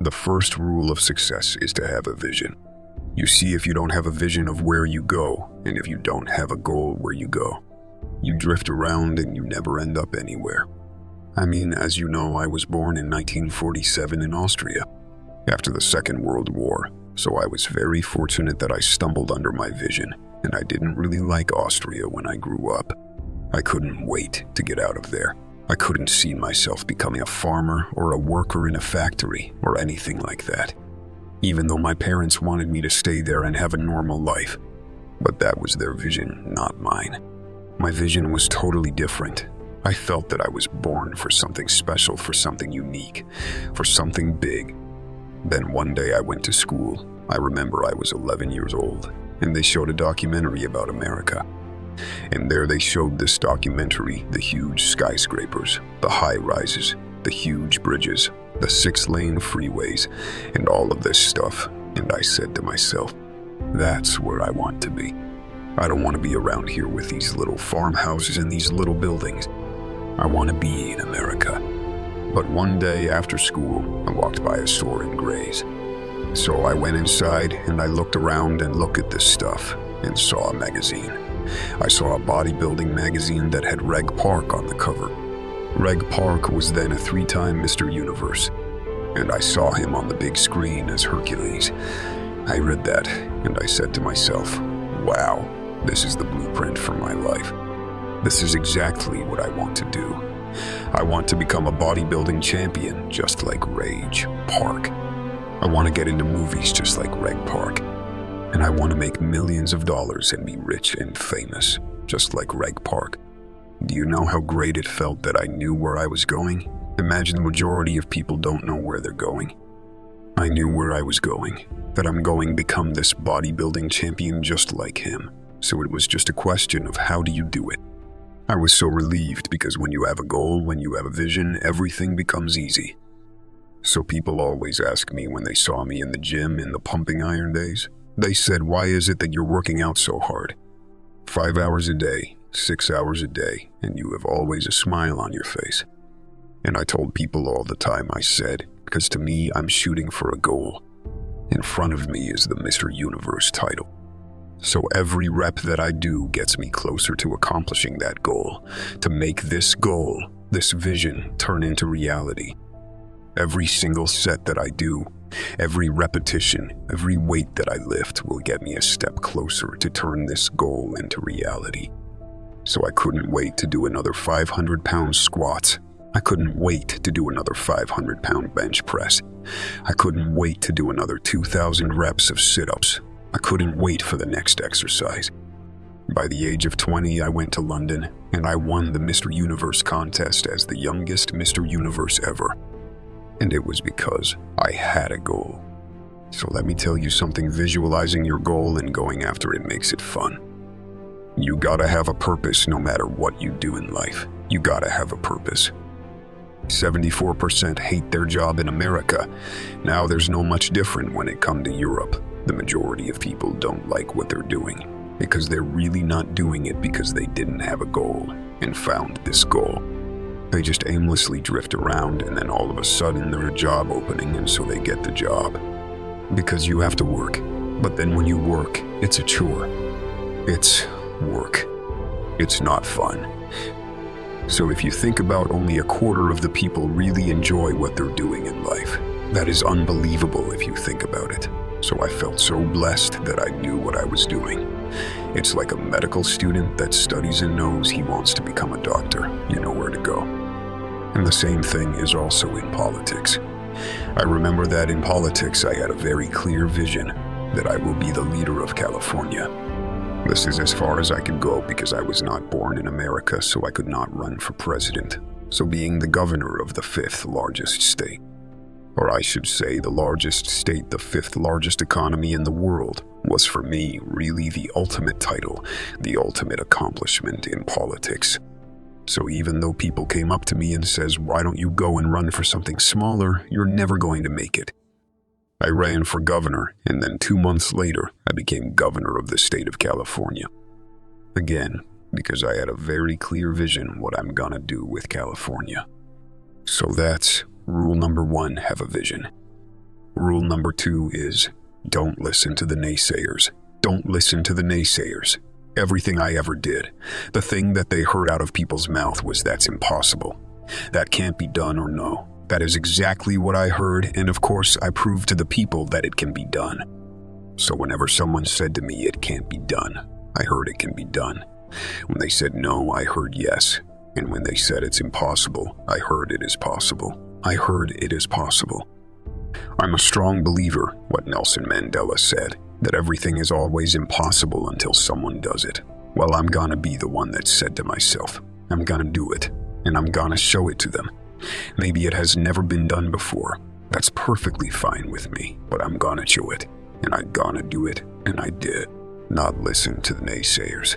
The first rule of success is to have a vision. You see, if you don't have a vision of where you go, and if you don't have a goal where you go, you drift around and you never end up anywhere. I mean, as you know, I was born in 1947 in Austria, after the Second World War, so I was very fortunate that I stumbled under my vision, and I didn't really like Austria when I grew up. I couldn't wait to get out of there. I couldn't see myself becoming a farmer or a worker in a factory or anything like that, even though my parents wanted me to stay there and have a normal life. But that was their vision, not mine. My vision was totally different. I felt that I was born for something special, for something unique, for something big. Then one day I went to school. I remember I was 11 years old, and they showed a documentary about America. And there they showed this documentary, the huge skyscrapers, the high-rises, the huge bridges, the 6-lane freeways, and all of this stuff. And I said to myself, that's where I want to be. I don't want to be around here with these little farmhouses and these little buildings. I want to be in America. But one day after school, I walked by a store in Grays. So I went inside and I looked around and looked at this stuff and saw a magazine. I saw a bodybuilding magazine that had Reg Park on the cover. Reg Park was then a 3-time Mr. Universe, and I saw him on the big screen as Hercules. I read that, and I said to myself, wow, this is the blueprint for my life. This is exactly what I want to do. I want to become a bodybuilding champion just like Reg Park. I want to get into movies just like Reg Park. And I want to make millions of dollars and be rich and famous, just like Reg Park. Do you know how great it felt that I knew where I was going? Imagine the majority of people don't know where they're going. I knew where I was going, that I'm going to become this bodybuilding champion just like him. So it was just a question of how do you do it? I was so relieved because when you have a goal, when you have a vision, everything becomes easy. So people always ask me when they saw me in the gym in the pumping iron days, they said, why is it that you're working out so hard? 5 hours a day, 6 hours a day, and you have always a smile on your face. And I told people all the time, I said, because to me, I'm shooting for a goal. In front of me is the Mr. Universe title. So every rep that I do gets me closer to accomplishing that goal, to make this goal, this vision, turn into reality. Every single set that I do, every repetition, every weight that I lift will get me a step closer to turn this goal into reality. So I couldn't wait to do another 500-pound squats. I couldn't wait to do another 500-pound bench press. I couldn't wait to do another 2,000 reps of sit-ups. I couldn't wait for the next exercise. By the age of 20, I went to London, and I won the Mr. Universe contest as the youngest Mr. Universe ever. And it was because I had a goal. So let me tell you something, visualizing your goal and going after it makes it fun. You gotta have a purpose no matter what you do in life. You gotta have a purpose. 74% hate their job in America. Now there's no much different when it comes to Europe. The majority of people don't like what they're doing because they're really not doing it because they didn't have a goal and found this goal. They just aimlessly drift around and then all of a sudden there's a job opening and so they get the job. Because you have to work. But then when you work, it's a chore. It's work. It's not fun. So if you think about only a quarter of the people really enjoy what they're doing in life, that is unbelievable if you think about it. So I felt so blessed that I knew what I was doing. It's like a medical student that studies and knows he wants to become a doctor. You know where to go. And the same thing is also in politics. I remember that in politics I had a very clear vision that I will be the leader of California. This is as far as I could go because I was not born in America, so I could not run for president. So being the governor of the 5th largest state, or I should say the largest state, the 5th largest economy in the world, was for me really the ultimate title, the ultimate accomplishment in politics. So even though people came up to me and says, why don't you go and run for something smaller, you're never going to make it. I ran for governor, and then 2 months later, I became governor of the state of California. Again, because I had a very clear vision what I'm gonna do with California. So that's rule number 1, have a vision. Rule number 2 is, don't listen to the naysayers. Don't listen to the naysayers. Everything I ever did, the thing that they heard out of people's mouth was that's impossible. That can't be done, or no. That is exactly what I heard, and of course I proved to the people that it can be done. So whenever someone said to me it can't be done, I heard it can be done. When they said no, I heard yes. And when they said it's impossible, I heard it is possible. I heard it is possible. I'm a strong believer, what Nelson Mandela said, that everything is always impossible until someone does it. Well, I'm gonna be the one that said to myself, I'm gonna do it, and I'm gonna show it to them. Maybe it has never been done before. That's perfectly fine with me, but I'm gonna show it, and I'm gonna do it, and I did. Not listen to the naysayers.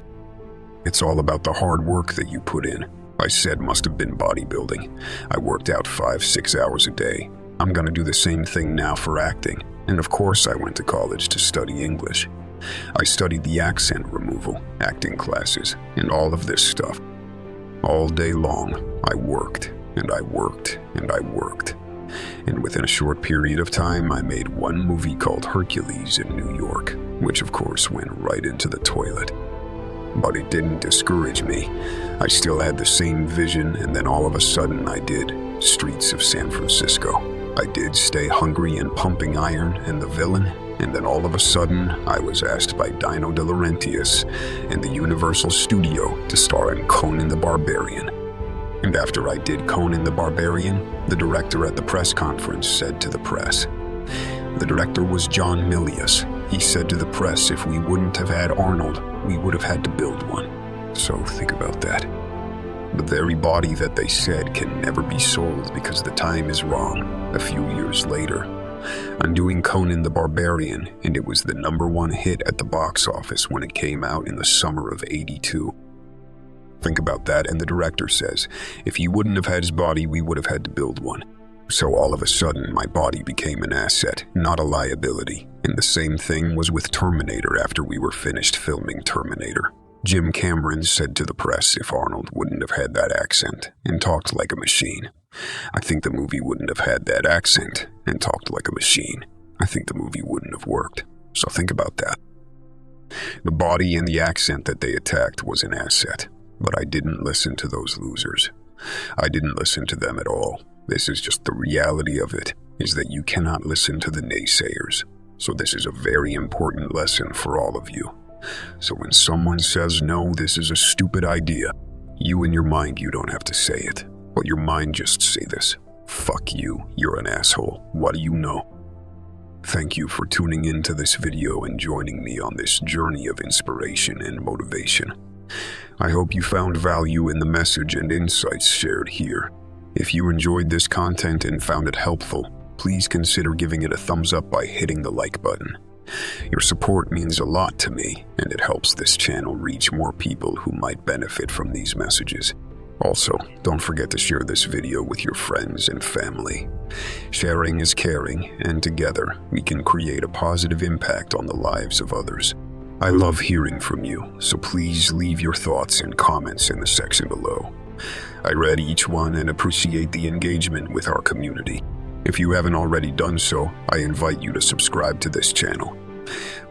It's all about the hard work that you put in. I said must have been bodybuilding. I worked out 5-6 hours a day. I'm gonna do the same thing now for acting. And of course I went to college to study English. I studied the accent removal, acting classes, and all of this stuff. All day long, I worked, and I worked, and I worked. And within a short period of time, I made one movie called Hercules in New York, which of course went right into the toilet. But it didn't discourage me. I still had the same vision, and then all of a sudden I did Streets of San Francisco. I did Stay Hungry and Pumping Iron and The Villain, and then all of a sudden I was asked by Dino De Laurentiis and the Universal Studio to star in Conan the Barbarian. And after I did Conan the Barbarian, the director at the press conference said to the press, the director was John Milius. He said to the press if we wouldn't have had Arnold, we would have had to build one. So think about that. The very body that they said can never be sold because the time is wrong. A few years later, I'm doing Conan the Barbarian, and it was the #1 hit at the box office when it came out in the summer of '82. Think about that, and the director says, if he wouldn't have had his body, we would have had to build one. So all of a sudden, my body became an asset, not a liability. And the same thing was with Terminator after we were finished filming Terminator. Jim Cameron said to the press if Arnold wouldn't have had that accent and talked like a machine, I think the movie wouldn't have had that accent and talked like a machine. I think the movie wouldn't have worked. So think about that. The body and the accent that they attacked was an asset, but I didn't listen to those losers. I didn't listen to them at all. This is just the reality of it, is that you cannot listen to the naysayers. So this is a very important lesson for all of you. So when someone says, no, this is a stupid idea, you in your mind, you don't have to say it, but your mind just say this. Fuck you, you're an asshole. What do you know? Thank you for tuning into this video and joining me on this journey of inspiration and motivation. I hope you found value in the message and insights shared here. If you enjoyed this content and found it helpful, please consider giving it a thumbs up by hitting the like button. Your support means a lot to me, and it helps this channel reach more people who might benefit from these messages. Also, don't forget to share this video with your friends and family. Sharing is caring, and together we can create a positive impact on the lives of others. I love hearing from you, so please leave your thoughts and comments in the section below. I read each one and appreciate the engagement with our community. If you haven't already done so, I invite you to subscribe to this channel.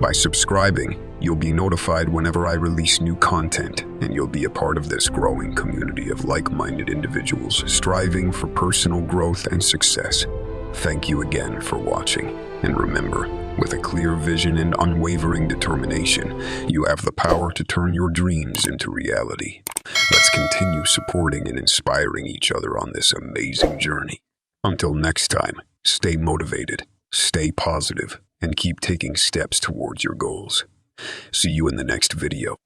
By subscribing, you'll be notified whenever I release new content, and you'll be a part of this growing community of like-minded individuals striving for personal growth and success. Thank you again for watching, and remember, with a clear vision and unwavering determination, you have the power to turn your dreams into reality. Let's continue supporting and inspiring each other on this amazing journey. Until next time, stay motivated, stay positive, and keep taking steps towards your goals. See you in the next video.